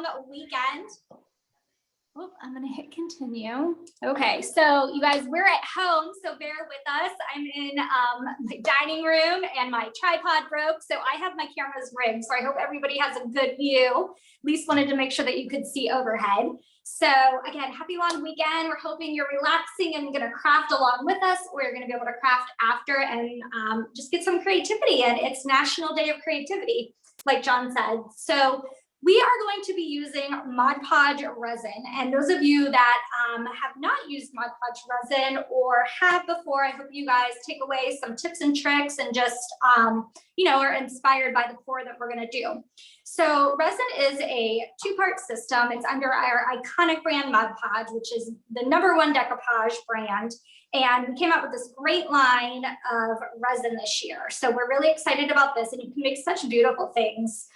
long weekend. Oh, I'm gonna hit continue. Okay, so you guys, we're at home, so bear with us. I'm in my dining room and my tripod broke, so I have my cameras rigged, so I hope everybody has a good view. At least wanted to make sure that you could see overhead. So again, happy long weekend. We're hoping you're relaxing and gonna craft along with us, or you're gonna be able to craft after and just get some creativity in. It's National Day of Creativity, like John said. So we are going to be using Podge Resin, and those of you that have not used Podge Resin or have before, I hope you guys take away some tips and tricks and just, you know, are inspired by the pour that we're going to do. So resin is a two-part system. It's under our iconic brand Podge, which is the #1 decoupage brand. And we came out with this great line of resin this year. So we're really excited about this, and you can make such beautiful things.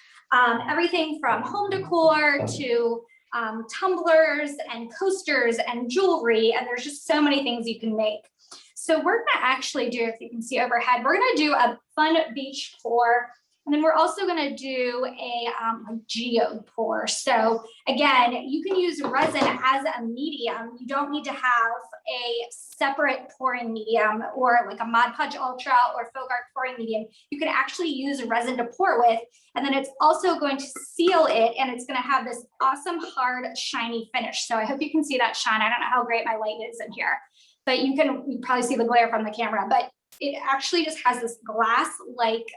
Everything from home decor to tumblers and coasters and jewelry, and there's just so many things you can make. So we're gonna actually do, if you can see overhead, we're gonna do a fun beach pour, and then we're also gonna do a geode pour. So again, you can use resin as a medium. You don't need to have a separate pouring medium or like a Mod Podge Ultra or Folk Art pouring medium. You can actually use resin to pour with, and then it's also going to seal it, and it's going to have this awesome hard shiny finish. So I hope you can see that shine. I don't know how great my light is in here, but you probably see the glare from the camera, but it actually just has this glass-like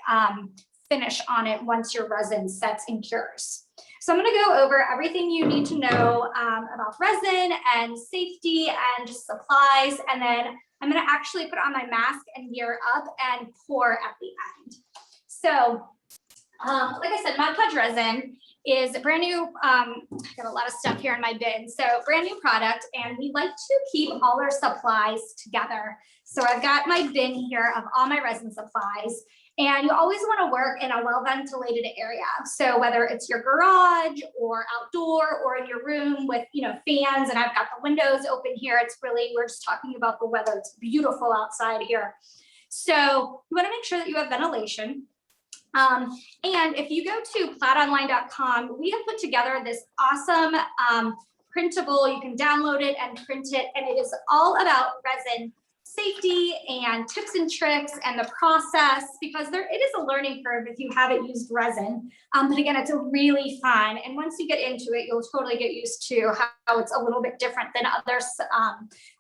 finish on it once your resin sets and cures. So I'm going to go over everything you need to know about resin and safety and just supplies, and then I'm going to actually put on my mask and gear up and pour at the end. So like I said, Podge Resin is a brand new, I got a lot of stuff here in my bin, so brand new product, and we like to keep all our supplies together. So I've got my bin here of all my resin supplies. And you always want to work in a well-ventilated area. So whether it's your garage or outdoor or in your room with, you know, fans, and I've got the windows open here. It's really, we're just talking about the weather. It's beautiful outside here. So you want to make sure that you have ventilation. And if you go to plaidonline.com, we have put together this awesome printable. You can download it and print it, and it is all about resin safety and tips and tricks and the process, because it is a learning curve if you haven't used resin. But again, it's a really fun, and once you get into it, you'll totally get used to how it's a little bit different than others,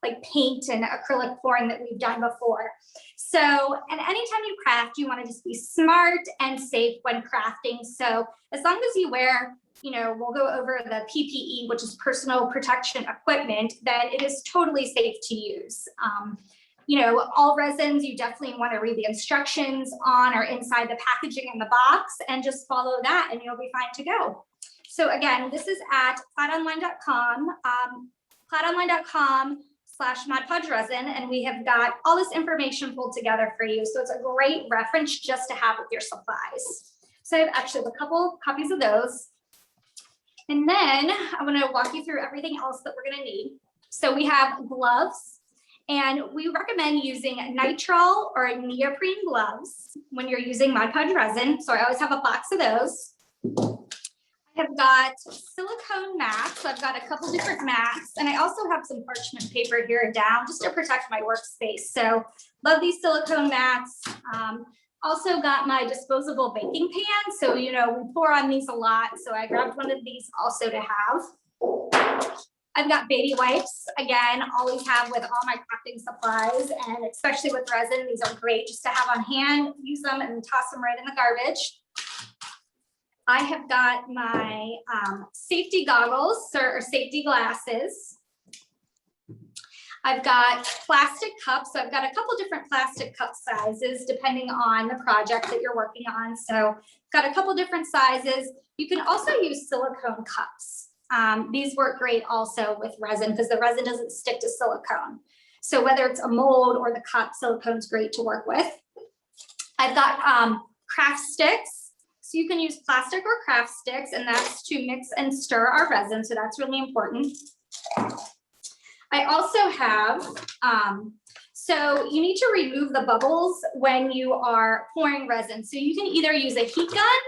like paint and acrylic pouring that we've done before. So, and anytime you craft, you want to just be smart and safe when crafting. So as long as you wear, you know, we'll go over the PPE, which is personal protection equipment, then it is totally safe to use. You know, all resins, you definitely want to read the instructions on or inside the packaging in the box and just follow that and you'll be fine to go. So again, this is at plaidonline.com, plaidonline.com/Podge Resin, and we have got all this information pulled together for you. So it's a great reference just to have with your supplies. So I have actually a couple copies of those. And then I'm going to walk you through everything else that we're going to need. So we have gloves. And we recommend using nitrile or neoprene gloves when you're using Podge Resin. So I always have a box of those. I have got silicone mats. So I've got a couple different mats. And I also have some parchment paper here down just to protect my workspace. So love these silicone mats. Also got my disposable baking pan. So, you know, we pour on these a lot. So I grabbed one of these also to have. I've got baby wipes, again, always have with all my crafting supplies, and especially with resin, these are great just to have on hand, use them and toss them right in the garbage. I have got my safety goggles or safety glasses. I've got plastic cups. So I've got a couple different plastic cup sizes depending on the project that you're working on. So I've got a couple different sizes. You can also use silicone cups. These work great also with resin because the resin doesn't stick to silicone. So whether it's a mold or the cup, silicone's great to work with. I've got craft sticks. So you can use plastic or craft sticks, and that's to mix and stir our resin. So that's really important. I also have, so you need to remove the bubbles when you are pouring resin. So you can either use a heat gun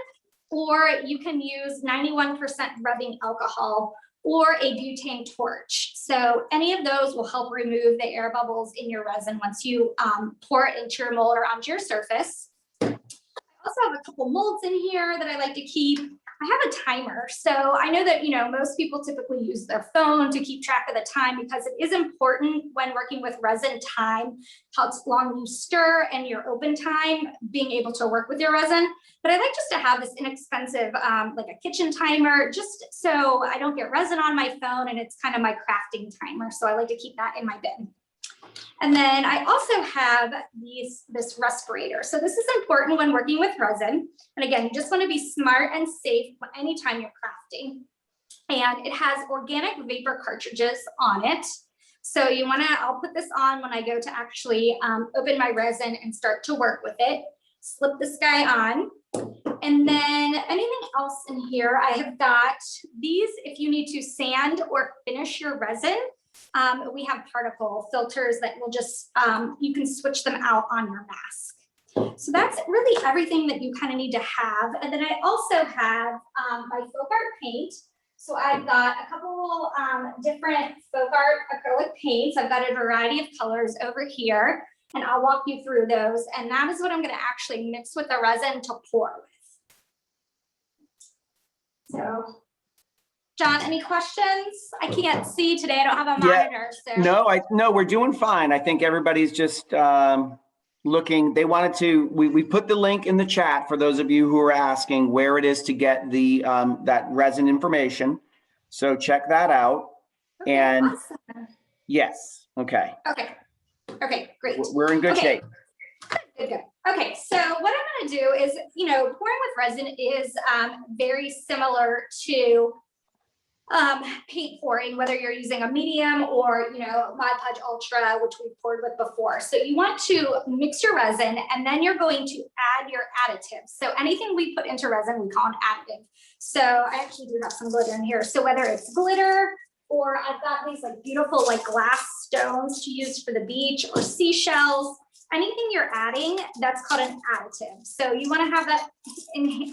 or you can use 91% rubbing alcohol or a butane torch. So any of those will help remove the air bubbles in your resin once you pour it into your mold or onto your surface. I also have a couple molds in here that I like to keep. I have a timer. So I know that, most people typically use their phone to keep track of the time, because it is important when working with resin time, how long you stir and your open time, being able to work with your resin. But I like just to have this inexpensive, like a kitchen timer, just so I don't get resin on my phone, and it's kind of my crafting timer. So I like to keep that in my bin. And then I also have this respirator. So this is important when working with resin. And again, you just want to be smart and safe anytime you're crafting. And it has organic vapor cartridges on it. So I'll put this on when I go to actually open my resin and start to work with it. Slip this guy on. And then anything else in here, I have got these if you need to sand or finish your resin. We have particle filters that will just, you can switch them out on your mask. So that's really everything that you kind of need to have. And then I also have my folk art paint. So I've got a couple different folk art acrylic paints. I've got a variety of colors over here, and I'll walk you through those. And that is what I'm going to actually mix with the resin to pour with. So John, any questions? I can't see today. I don't have a monitor. So. No, we're doing fine. I think everybody's just looking. They wanted to, we put the link in the chat for those of you who are asking where it is to get the that resin information. So check that out. Okay, and awesome. Yes. Okay. Okay, great. We're in good shape. Good. Okay, so what I'm going to do is, pouring with resin is very similar to paint pouring, whether you're using a medium or, Mod Podge Ultra, which we've poured with before. So you want to mix your resin, and then you're going to add your additives. So anything we put into resin, we call an additive. So I actually do have some glitter in here. So whether it's glitter, or I've got these beautiful glass stones to use for the beach, or seashells, anything you're adding, that's called an additive. So you want to have that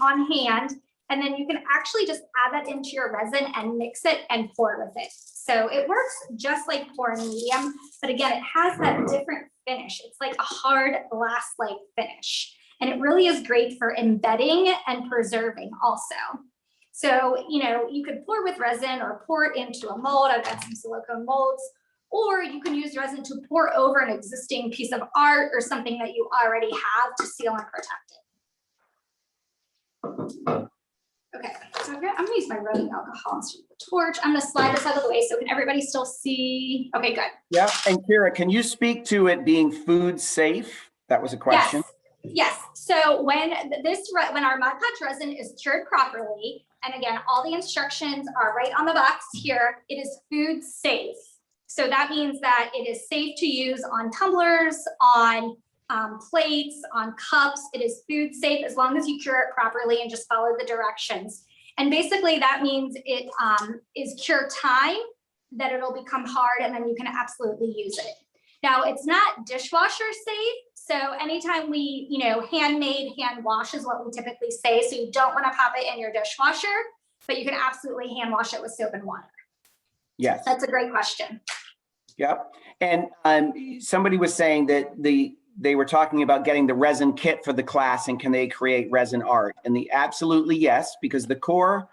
on hand. And then you can actually just add that into your resin and mix it and pour with it. So it works just like pouring medium, but again, it has that different finish. It's like a hard glass-like finish. And it really is great for embedding and preserving also. So, you could pour with resin or pour it into a mold. I've got some silicone molds, or you can use resin to pour over an existing piece of art or something that you already have to seal and protect it. Okay, so I'm gonna use my rubbing alcohol instead of the torch. I'm gonna slide this out of the way so can everybody still see? Okay, good. Yeah, and Kira, can you speak to it being food safe? That was a question. Yes. So when our Mod Podge resin is cured properly, and again, all the instructions are right on the box here, it is food safe. So that means that it is safe to use on tumblers, on plates, on cups. It is food safe as long as you cure it properly and just follow the directions. And basically that means it is cure time, that it'll become hard, and then you can absolutely use it. Now it's not dishwasher safe. So anytime we, handmade, hand wash is what we typically say. So you don't want to pop it in your dishwasher, but you can absolutely hand wash it with soap and water. Yes. That's a great question. Yep. And somebody was saying that they were talking about getting the resin kit for the class, and can they create resin art? And the absolutely yes, because the core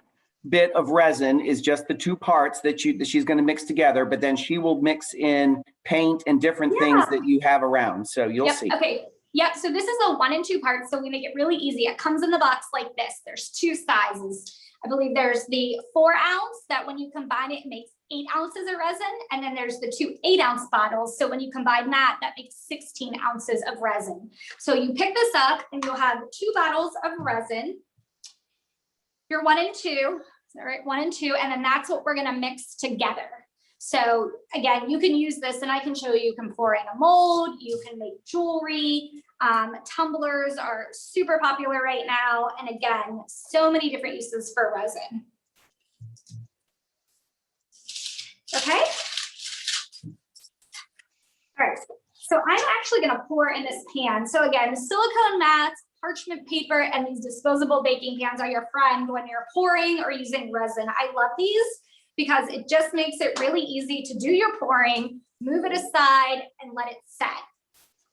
bit of resin is just the two parts that she's going to mix together, but then she will mix in paint and different things that you have around. So you'll see. Okay. Yep. So this is a 1 and 2 parts. So we make it really easy. It comes in the box like this. There's 2 sizes. I believe there's the 4 ounce that when you combine it, it makes 8 ounces of resin. And then there's the 2 8-ounce bottles. So when you combine that makes 16 ounces of resin. So you pick this up and you'll have 2 bottles of resin. Your 1 and 2, all right, 1 and 2, and then that's what we're going to mix together. So again, you can use this, and I can show you can pour in a mold, you can make jewelry. Tumblers are super popular right now. And again, so many different uses for resin. Okay. All right. So I'm actually going to pour in this pan. So again, silicone mats, parchment paper and these disposable baking pans are your friend when you're pouring or using resin. I love these because it just makes it really easy to do your pouring, move it aside and let it set.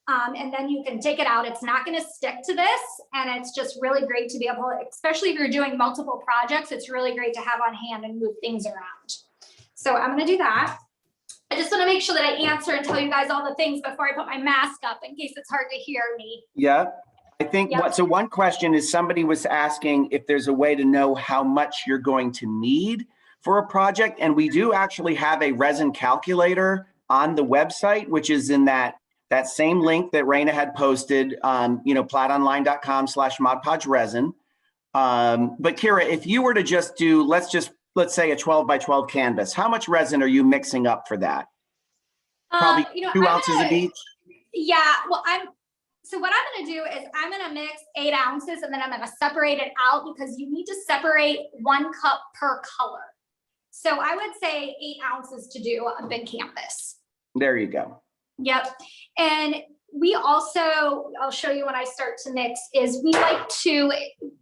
And then you can take it out. It's not going to stick to this. And it's just really great to be able to, especially if you're doing multiple projects, it's really great to have on hand and move things around. So I'm going to do that. I just want to make sure that I answer and tell you guys all the things before I put my mask up in case it's hard to hear me. Yeah. I think so one question is somebody was asking if there's a way to know how much you're going to need for a project. And we do actually have a resin calculator on the website, which is in that same link that Raina had posted, platonline.com/modpodge resin. But Kira, if you were to just do, let's say a 12 by 12 canvas, how much resin are you mixing up for that? Probably 2 ounces of each? Yeah, well, so what I'm going to do is I'm going to mix 8 ounces and then I'm going to separate it out because you need to separate 1 cup per color. So I would say 8 ounces to do a big canvas. There you go. Yep. And we also, I'll show you when I start to mix, is we like to,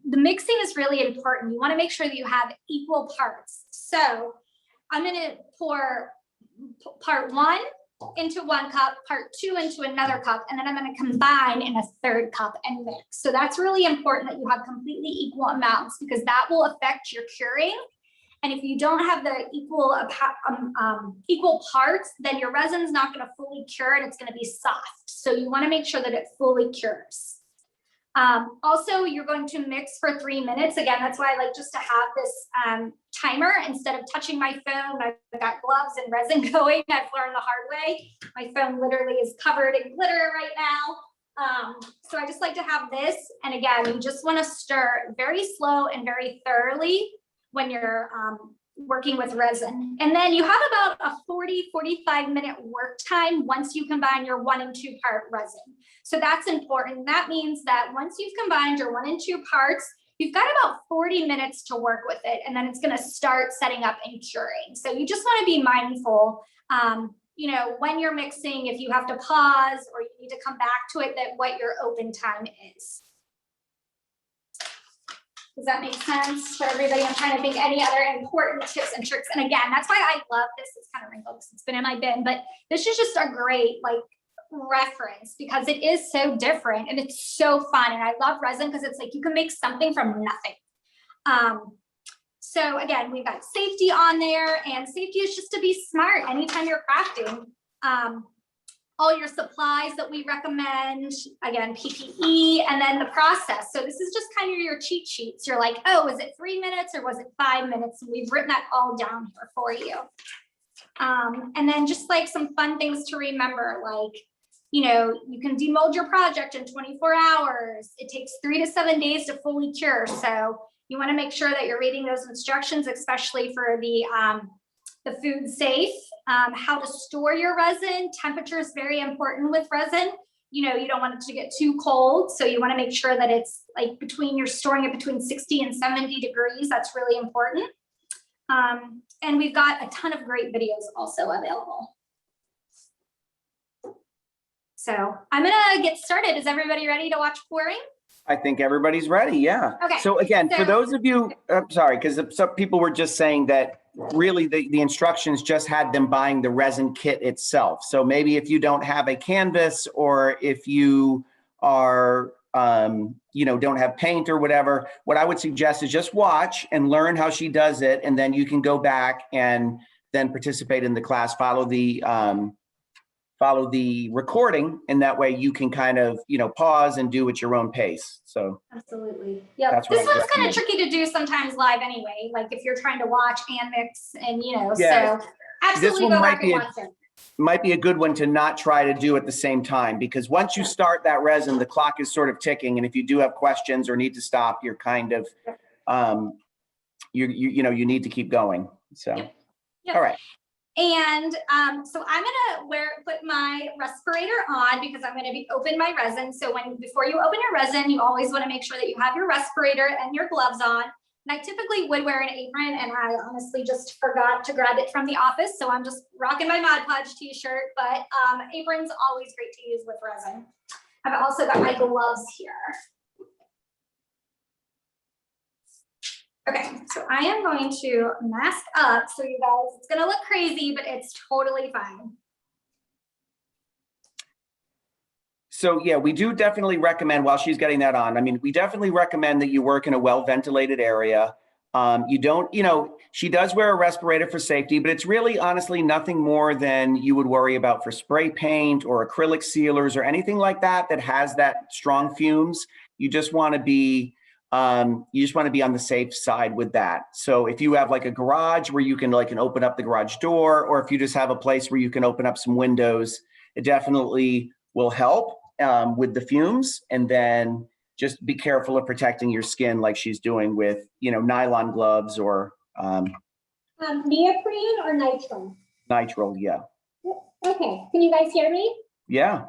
the mixing is really important. You want to make sure that you have equal parts. So I'm going to pour part 1 into 1 cup, part 2 into another cup, and then I'm going to combine in a 3rd cup and mix. So that's really important that you have completely equal amounts because that will affect your curing. And if you don't have the equal parts, then your resin's not going to fully cure and it's going to be soft. So you want to make sure that it fully cures. Also, you're going to mix for 3 minutes. Again, that's why I like just to have this timer instead of touching my phone. I've got gloves and resin going. I've learned the hard way. My phone literally is covered in glitter right now. So I just like to have this. And again, you just want to stir very slow and very thoroughly when you're working with resin. And then you have about a 45 minute work time once you combine your 1 and 2 part resin. So that's important. That means that once you've combined your 1 and 2 parts, you've got about 40 minutes to work with it. And then it's going to start setting up and curing. So you just want to be mindful, when you're mixing, if you have to pause or you need to come back to it, that what your open time is. Does that make sense for everybody? I'm trying to think any other important tips and tricks. And again, that's why I love this. It's kind of wrinkled because it's been in my bin, but this is just a great reference because it is so different and it's so fun. And I love resin because it's like you can make something from nothing. So again, we've got safety on there, and safety is just to be smart anytime you're crafting. All your supplies that we recommend, again, PPE, and then the process. So this is just kind of your cheat sheets. You're like, oh, was it 3 minutes or was it 5 minutes? And we've written that all down here for you. And then just like some fun things to remember, like, you can demold your project in 24 hours. It takes 3 to 7 days to fully cure. So you want to make sure that you're reading those instructions, especially for the food safe, how to store your resin. Temperature is very important with resin. You don't want it to get too cold. So you want to make sure that it's like you're storing it between 60 and 70 degrees. That's really important. And we've got a ton of great videos also available. So I'm going to get started. Is everybody ready to watch pouring? I think everybody's ready. Yeah. Okay. So again, for those of you, I'm sorry, because some people were just saying that really the instructions just had them buying the resin kit itself. So maybe if you don't have a canvas, or if you are, don't have paint or whatever, what I would suggest is just watch and learn how she does it. And then you can go back and then participate in the class, follow the recording, and that way you can kind of, pause and do at your own pace. So absolutely. Yeah. This one's kind of tricky to do sometimes live anyway, like if you're trying to watch and mix and, so absolutely go back and watch it. Might be a good one to not try to do at the same time, because once you start that resin, the clock is sort of ticking. And if you do have questions or need to stop, you're kind of, you need to keep going. So, Yep. All right. And so I'm gonna put my respirator on because I'm gonna open my resin. So before you open your resin, you always want to make sure that you have your respirator and your gloves on. And I typically would wear an apron, and I honestly just forgot to grab it from the office. So I'm just rocking my Mod Podge t-shirt, but apron's always great to use with resin. I've also got my gloves here. Okay, so I am going to mask up. So you guys, it's gonna look crazy, but it's totally fine. So yeah, we do definitely recommend while she's getting that on. I mean, we definitely recommend that you work in a well-ventilated area. You don't, she does wear a respirator for safety, but it's really honestly nothing more than you would worry about for spray paint or acrylic sealers or anything like that that has that strong fumes. You just want to be on the safe side with that. So if you have like a garage where you can open up the garage door, or if you just have a place where you can open up some windows, it definitely will help with the fumes. And then just be careful of protecting your skin like she's doing with, nylon gloves or Neoprene or nitrile? nitrile, yeah. Okay, can you guys hear me? Yeah.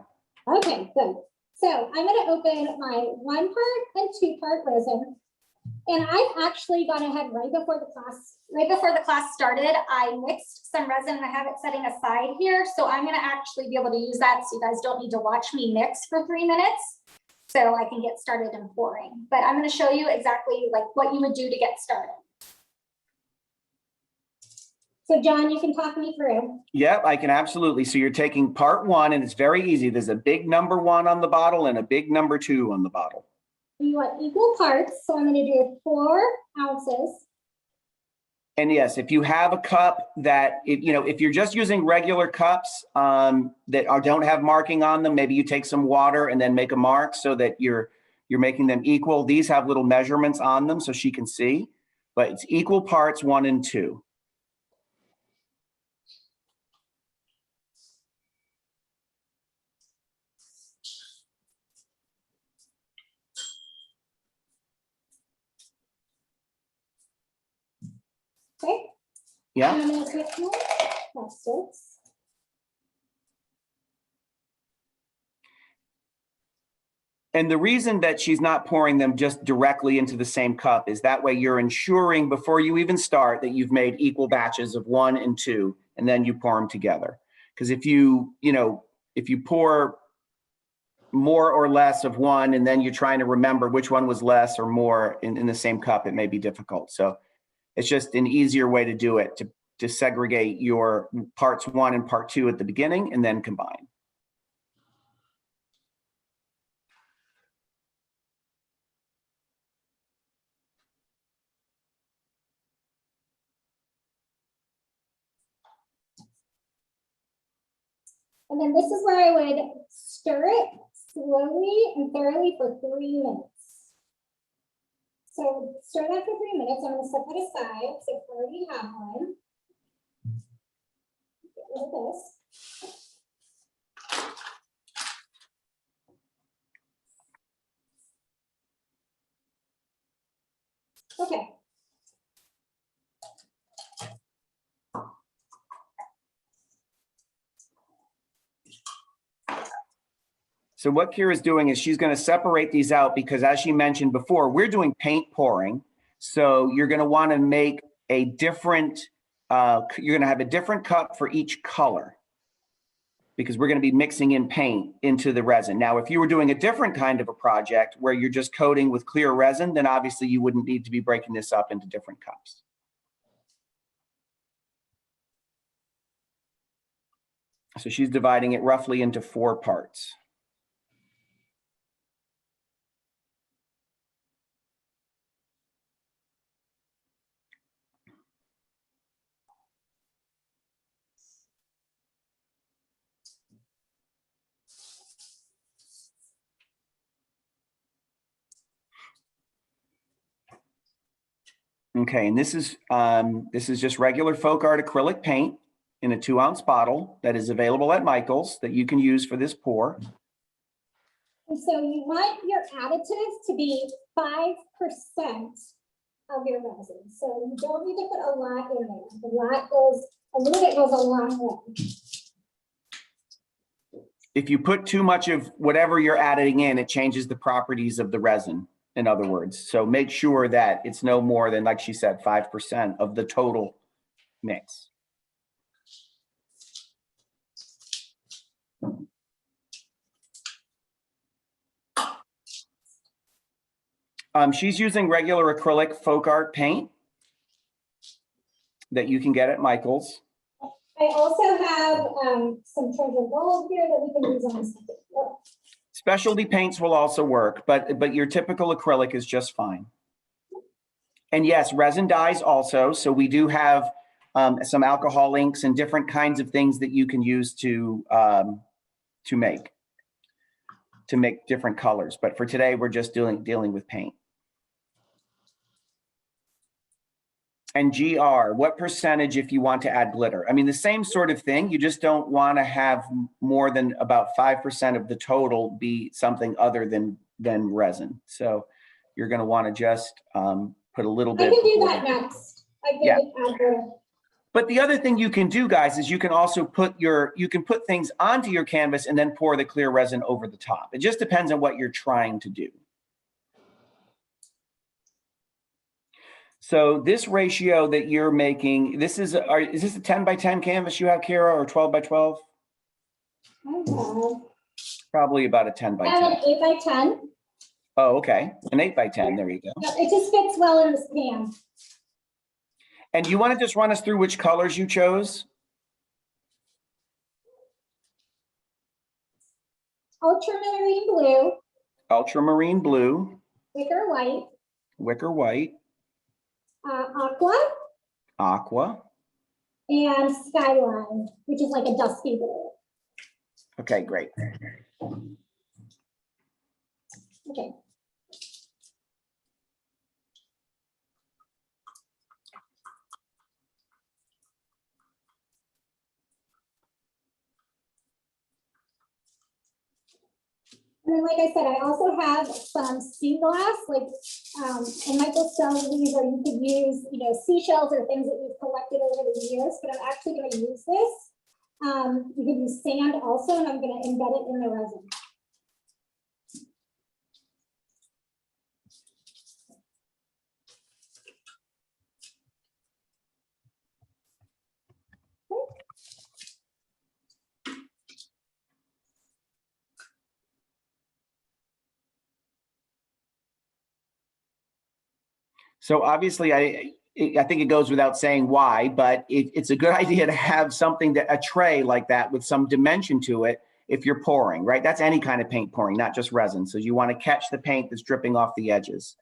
Okay, good. So I'm gonna open my 1-part and 2-part resin. And I've actually gone ahead right before the class started, I mixed some resin and I have it setting aside here. So I'm gonna actually be able to use that so you guys don't need to watch me mix for 3 minutes. So I can get started in pouring. But I'm gonna show you exactly what you would do to get started. So John, you can talk me through. Yep, I can absolutely. So you're taking part 1 and it's very easy. There's a big number 1 on the bottle and a big number 2 on the bottle. You want equal parts, so I'm going to do 4 ounces. And yes, if you have a cup that, if you're just using regular cups that don't have marking on them, maybe you take some water and then make a mark so that you're making them equal. These have little measurements on them so she can see, but it's equal parts 1 and 2. Okay. Yeah. And I'm going to take my plastics. And the reason that she's not pouring them just directly into the same cup is that way you're ensuring before you even start that you've made equal batches of 1 and 2, and then you pour them together. Because if you pour more or less of one, and then you're trying to remember which one was less or more in the same cup, it may be difficult. So it's just an easier way to do it, to segregate your parts 1 and part 2 at the beginning and then combine. And then this is where I would stir it slowly and thoroughly for 3 minutes. So stir that for 3 minutes. I'm going to set that aside because I already have one. Get rid of this. Okay. So what Kira's doing is she's going to separate these out because, as she mentioned before, we're doing paint pouring. So you're going to want to make a different, you're going to have a different cup for each color because we're going to be mixing in paint into the resin. Now, if you were doing a different kind of a project where you're just coating with clear resin, then obviously you wouldn't need to be breaking this up into different cups. So she's dividing it roughly into 4 parts. Okay, and this is just regular folk art acrylic paint in a 2-ounce bottle that is available at Michael's that you can use for this pour. And so you want your additives to be 5% of your resin. So you don't need to put a lot in there. A little bit goes a long way. If you put too much of whatever you're adding in, it changes the properties of the resin, in other words. So make sure that it's no more than, like she said, 5% of the total mix. She's using regular acrylic folk art paint that you can get at Michael's. I also have some treasure gold here that we can use on something. Specialty paints will also work, but your typical acrylic is just fine. And yes, resin dyes also. So we do have some alcohol inks and different kinds of things that you can use to make different colors. But for today, we're just dealing with paint. And GR, what percentage if you want to add glitter? I mean, the same sort of thing. You just don't want to have more than about 5% of the total be something other than resin. So you're going to want to just put a little bit. I can do that next. I can add glitter. But the other thing you can do, guys, is you can also put things onto your canvas and then pour the clear resin over the top. It just depends on what you're trying to do. So this ratio that you're making, is this a 10 by 10 canvas you have, Kira, or 12 by 12? I have Probably about a 10 by 10. I have an 8 by 10. Oh, okay. An 8 by 10. There you go. It just fits well in this pan. And you want to just run us through which colors you chose? Ultramarine blue. Ultramarine blue. Wicker white. Wicker white. Aqua. Aqua. And skyline, which is like a dusty blue. Okay, great. Okay. And then, like I said, I also have some sea glass, like, and Michael sells these, or you could use, seashells or things that you've collected over the years, but I'm actually going to use this. You can use sand also, and I'm going to embed it in the resin. So obviously, I think it goes without saying why, but it's a good idea to have something a tray like that with some dimension to it if you're pouring, right? That's any kind of paint pouring, not just resin. So you want to catch the paint that's dripping off the edges.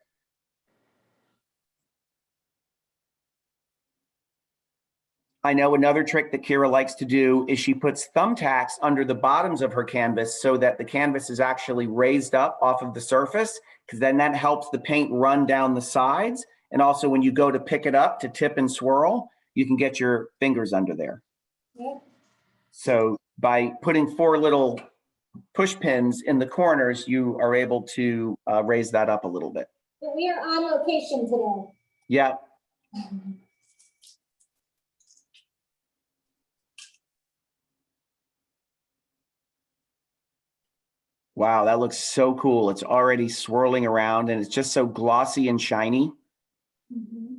I know another trick that Kira likes to do is she puts thumbtacks under the bottoms of her canvas so that the canvas is actually raised up off of the surface, because then that helps the paint run down the sides. And also when you go to pick it up to tip and swirl, you can get your fingers under there. Yeah. So by putting 4 little push pins in the corners, you are able to raise that up a little bit. But we are on location today. Yeah. Wow, that looks so cool. It's already swirling around and it's just so glossy and shiny. Mm-hmm.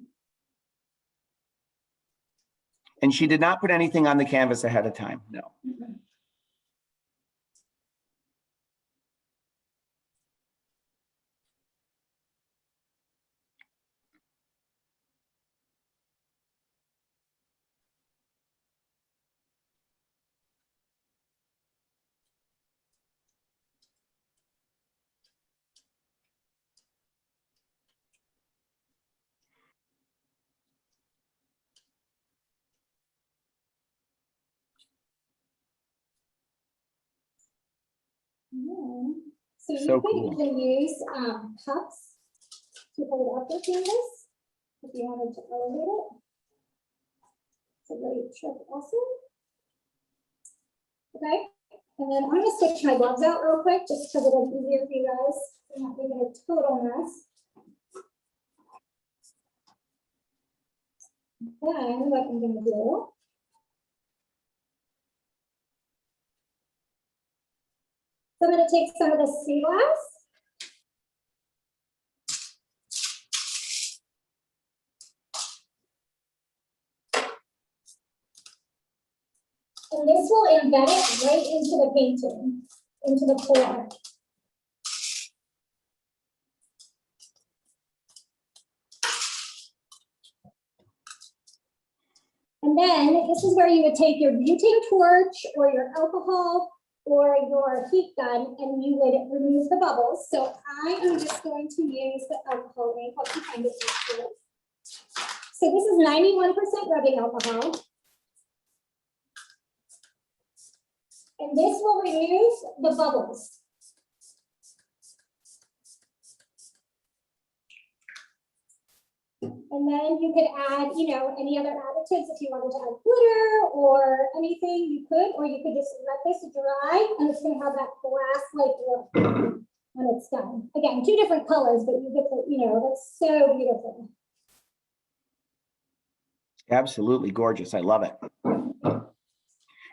And she did not put anything on the canvas ahead of time, no. Mm-hmm. So you could cool. even use cups to hold up your canvas if you wanted to elevate it. It's a great trick also. Okay, and then I'm going to switch my gloves out real quick just because it'll be easier for you guys. So not making a total mess. Then what I'm going to do. So I'm going to take some of the sea glass. And this will embed it right into the painting, into the pour. And then this is where you would take your butane torch or your alcohol or your heat gun, and you would remove the bubbles. So I am just going to use the alcohol. Let me help you find it. So this is 91% rubbing alcohol. And this will remove the bubbles. And then you could add, you know, any other additives if you wanted to add glitter or anything you could, or you could just let this dry and it's gonna have that glass-like look when it's done. Again, two different colors, but you get the, you know, that's so beautiful. Absolutely gorgeous. I love it.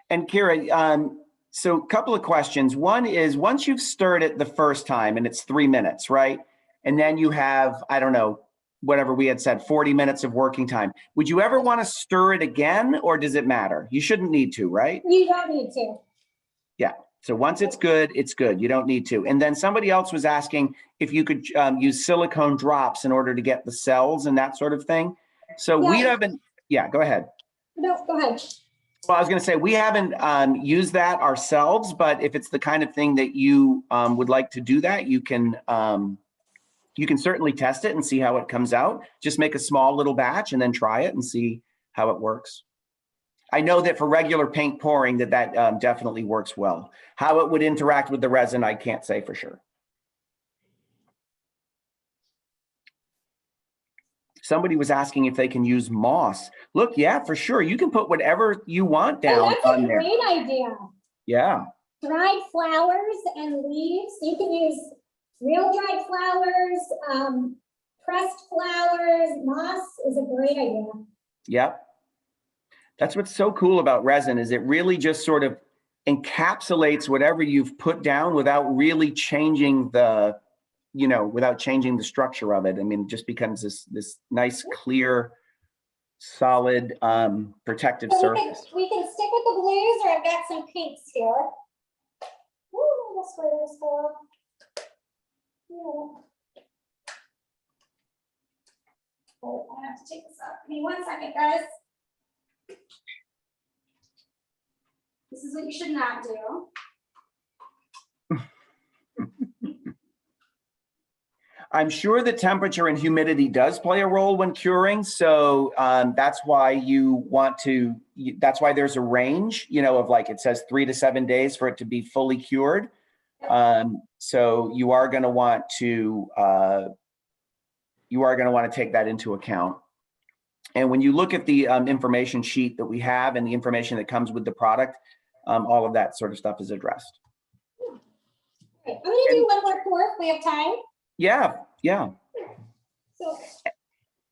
And Kira, so a couple of questions. One is, once you've stirred it the first time and it's 3 minutes, right? And then you have, I don't know, whatever we had said, 40 minutes of working time. Would you ever want to stir it again, or does it matter? You shouldn't need to, right? You don't need to. Yeah. So once it's good, it's good. You don't need to. And then somebody else was asking if you could use silicone drops in order to get the cells and that sort of thing. So we haven't, yeah, go ahead. No, go ahead. Well, I was going to say, we haven't used that ourselves, but if it's the kind of thing that you would like to do that, you can certainly test it and see how it comes out. Just make a small little batch and then try it and see how it works. I know that for regular paint pouring that definitely works well. How it would interact with the resin, I can't say for sure. Somebody was asking if they can use moss. Look, yeah, for sure. You can put whatever you want down on there. That's a great idea. Yeah. Dried flowers and leaves. You can use real dried flowers, pressed flowers. Moss is a great idea. Yep. That's what's so cool about resin, is it really just sort of encapsulates whatever you've put down without really changing the, you know, without changing the structure of it. I mean, it just becomes this nice, clear, solid, protective surface. We can stick with the blues, or I've got some pinks here. Ooh, this way is for. Yeah. Oh, I have to take this up. Give me 1 second, guys. This is what you should not do. I'm sure that temperature and humidity does play a role when curing. So that's why you want to, that's why there's a range, you know, of like, it says 3 to 7 days for it to be fully cured. So you are going to want to, take that into account. And when you look at the information sheet that we have and the information that comes with the product, all of that sort of stuff is addressed. Okay. I'm going to do one more pour if we have time. Yeah, yeah. So,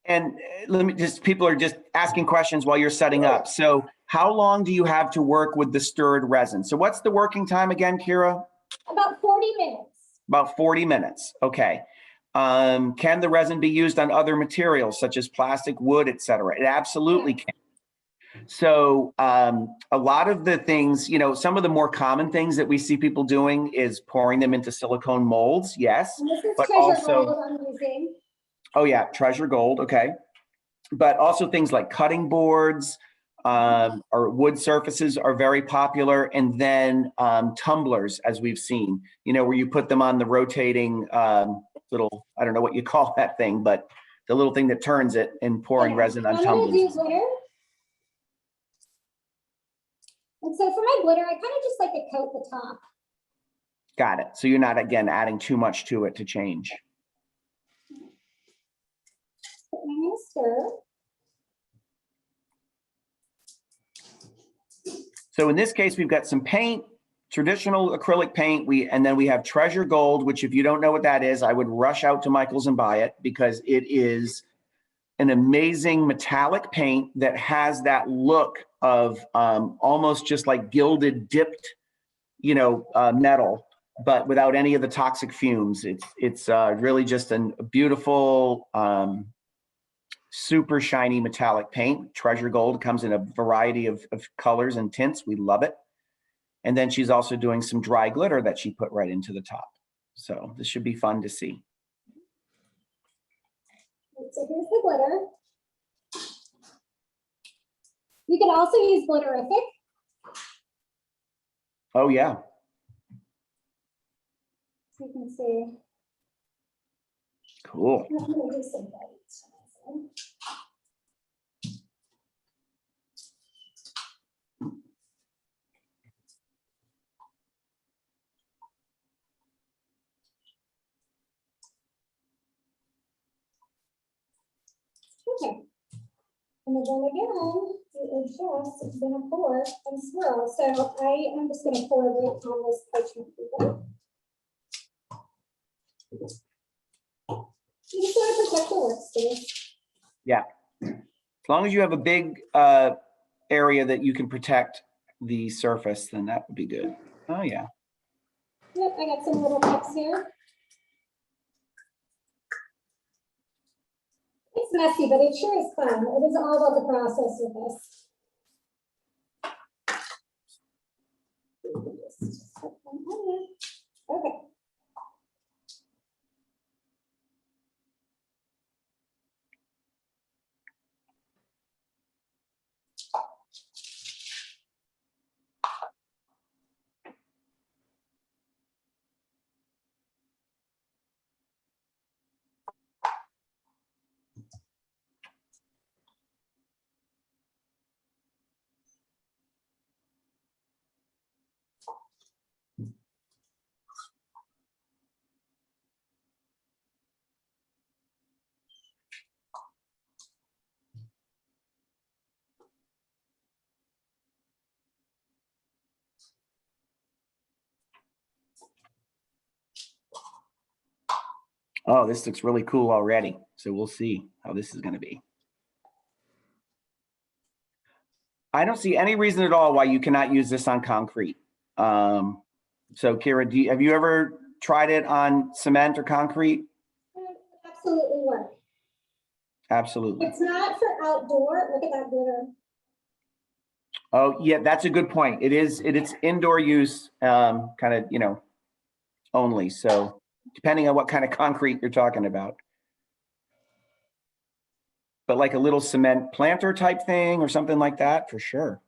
and let me just, people are just asking questions while you're setting up. So how long do you have to work with the stirred resin? So what's the working time again, Kira? About 40 minutes. About 40 minutes. Okay. Can the resin be used on other materials such as plastic, wood, etc.? It absolutely can. So a lot of the things, you know, some of the more common things that we see people doing is pouring them into silicone molds. Yes. And this is but treasure also, gold I'm using. Oh yeah, treasure gold. Okay. But also things like cutting boards or wood surfaces are very popular. And then tumblers, as we've seen, you know, where you put them on the rotating little, I don't know what you call that thing, but the little thing that turns it and pouring resin on tumblers. Do glitter. And so for my glitter, I kind of just like to coat the top. Got it. So you're not, again, adding too much to it to change. I'm going to stir. So in this case, we've got some paint, traditional acrylic paint, and then we have treasure gold, which if you don't know what that is, I would rush out to Michael's and buy it, because it is an amazing metallic paint that has that look of almost just like gilded, dipped, you know, metal, but without any of the toxic fumes. It's really just a beautiful, super shiny metallic paint. Treasure gold comes in a variety of colors and tints. We love it. And then she's also doing some dry glitter that she put right into the top. So this should be fun to see. So here's the glitter. You can also use glitterific. Oh, yeah. So you can see. Cool. I'm gonna do some lights. Okay. And then again, it is just gonna pour and swirl. So I am just gonna pour it on this parchment paper. You just want to protect the workspace. Yeah. As long as you have a big area that you can protect the surface, then that would be good. Oh, yeah. Yep, I got some little cups here. It's messy, but it sure is fun. It is all about the process of this. Okay. Oh, this looks really cool already. So we'll see how this is going to be. I don't see any reason at all why you cannot use this on concrete. So Kira, have you ever tried it on cement or concrete? Absolutely work. Absolutely. It's not for outdoor. Look at that glitter. Oh, yeah, that's a good point. It's indoor use, kind of, only. So depending on what kind of concrete you're talking about. But like a little cement planter type thing or something like that, for sure.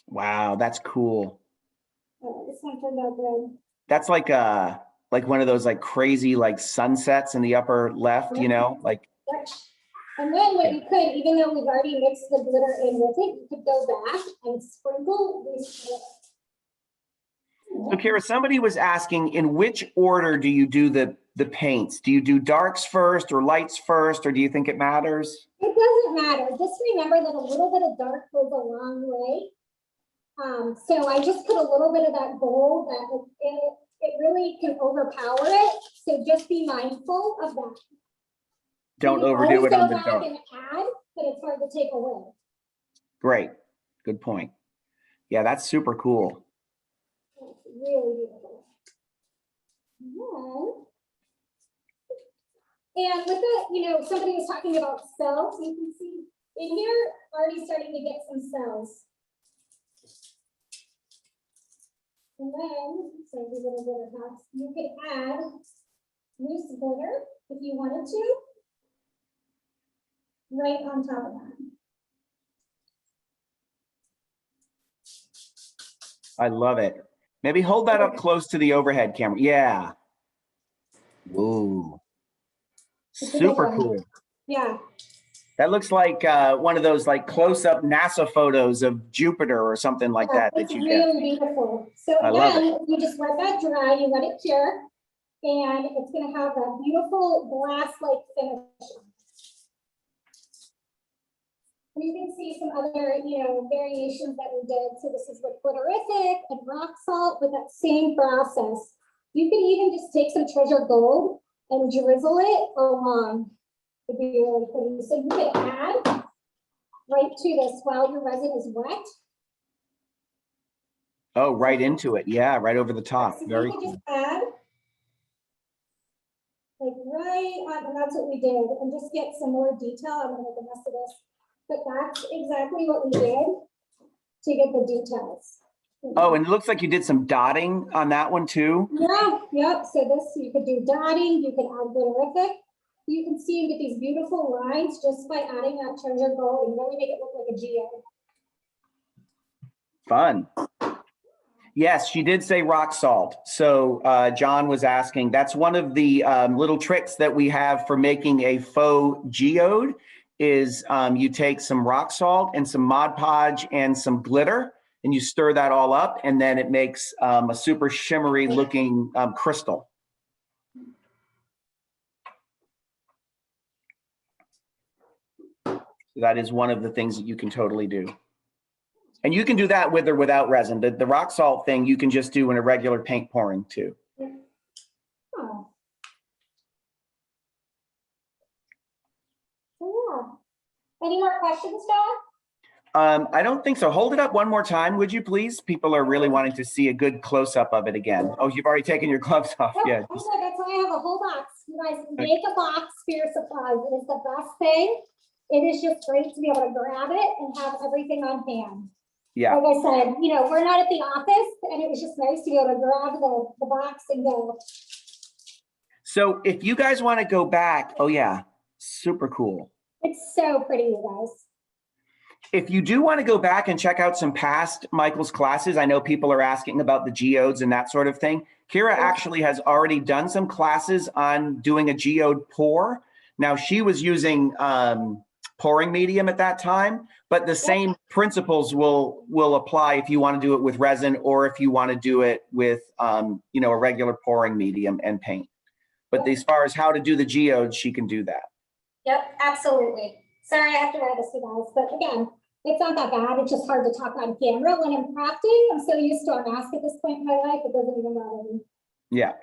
Wow, that's cool. Oh, this one turned out good. That's like one of those like crazy like sunsets in the upper left, like. And then what you could, even though we've already mixed the glitter in with it, you could go back and sprinkle this glitter. So Kara, somebody was asking, in which order do you do the paints? Do you do darks first or lights first, or do you think it matters? It doesn't matter. Just remember that a little bit of dark goes a long way. So I just put a little bit of that gold that it really can overpower it. So just be mindful of that. Don't overdo it on the dark. And add, but it's hard to take away. Great. Good point. Yeah, that's super cool. It's really beautiful. And with that, somebody was talking about cells. You can see in here already starting to get some cells. And then, so the little glitter box, you could add loose glitter if you wanted to, right on top of that. I love it. Maybe hold that up close to the overhead camera. Yeah. Ooh. Super cool. Yeah. That looks like one of those like close-up NASA photos of Jupiter or something like that It's that you really get. beautiful. So again, you just let that dry, you let it cure, and it's going to have a beautiful glass-like finish. And you can see some other, variations that we did. So this is with glitterific and rock salt with that same process. You can even just take some treasure gold and drizzle it along. It'd be really pretty. So you can add right to this while your resin is wet. Oh, right into it. Yeah, right over the top. So Very you can cool. just add like right on, and that's what we did. And just get some more detail. I'm gonna make a mess of this. But that's exactly what we did to get the details. Oh, and it looks like you did some dotting on that one too. Yeah, yep. So this, you could do dotting, you can add glitterific. you can see you get these beautiful lines just by adding that treasure gold and really make it look like a geode. Fun. Yes, she did say rock salt. So John was asking, that's one of the little tricks that we have for making a faux geode is you take some rock salt and some Mod Podge and some glitter, and you stir that all up, and then it makes a super shimmery looking crystal. So that is one of the things that you can totally do. And you can do that with or without resin. The rock salt thing you can just do in a regular paint pouring too. Oh. Yeah. Any more questions, John? I don't think so. Hold it up one more time, would you please? People are really wanting to see a good close-up of it again. Oh, you've already taken your gloves off. Oh, Yeah. I know, that's why I have a whole box. You guys make a box for your supplies. It is the best thing. It is just great to be able to grab it and have everything on hand. Yeah. Like I said, you know, we're not at the office, and it was just nice to be able to grab the box and go. So if you guys want to go back, oh yeah, super cool. It's so pretty, you guys. If you do want to go back and check out some past Michael's classes, I know people are asking about the geodes and that sort of thing. Kira actually has already done some classes on doing a geode pour. Now she was using pouring medium at that time, but the same principles will apply if you want to do it with resin or if you want to do it with you know, a regular pouring medium and paint. But as far as how to do the geodes, she can do that. Yep, absolutely. Sorry, I have to wear this, you guys, but again, it's not that bad. It's just hard to talk on camera when I'm crafting. I'm so used to a mask at this point in my life, it doesn't even bother me. Yeah.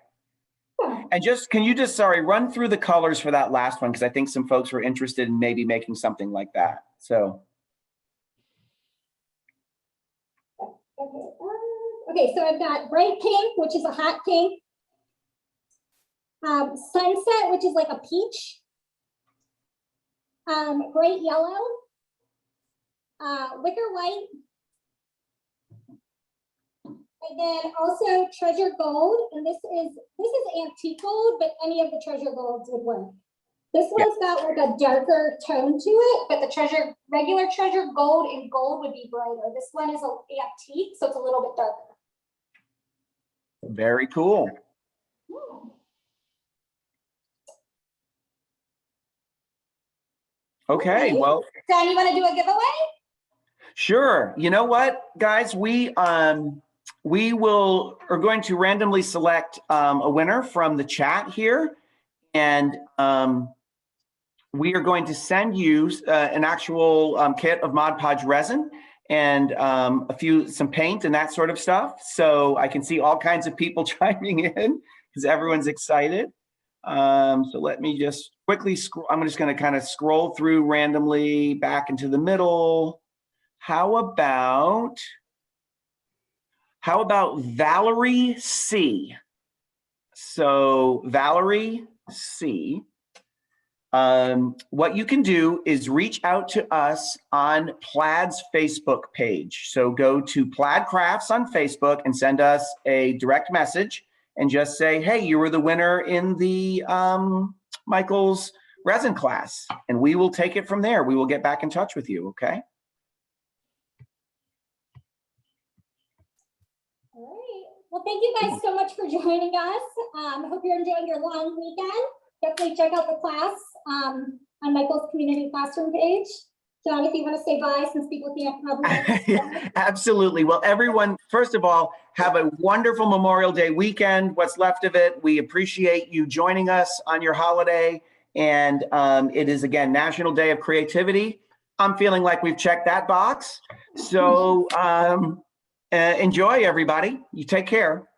Yeah. And can you just, sorry, run through the colors for that last one? Because I think some folks were interested in maybe making something like that. So. Okay, so I've got bright pink, which is a hot pink. Sunset, which is like a peach. Bright yellow. Wicker white. And then also treasure gold, and this is antique gold, but any of the treasure golds would work. This one's got like a darker tone to it, but the regular treasure gold and gold would be brighter. This one is an antique, so it's a little bit darker. Very cool. Okay, well. Don, you want to do a giveaway? Sure. You know what, guys, we are going to randomly select a winner from the chat here, and we are going to send you an actual kit of Mod Podge resin and some paint and that sort of stuff. So I can see all kinds of people chiming in because everyone's excited. So let me just quickly scroll. I'm just going to kind of scroll through randomly back into the middle. How about Valerie C? So Valerie C, what you can do is reach out to us on Plaid's Facebook page. So go to Plaid Crafts on Facebook and send us a direct message and just say, hey, you were the winner in the Michael's resin class, and we will take it from there. We will get back in touch with you, okay? Well, thank you guys so much for joining us. I hope you're enjoying your long weekend. Definitely check out the class on Michael's community classroom page. John, if you want to say bye, since people can't probably. Absolutely. Well, everyone, first of all, have a wonderful Memorial Day weekend, what's left of it. We appreciate you joining us on your holiday. And it is, again, National Day of Creativity. I'm feeling like we've checked that box. So enjoy, everybody. You take care.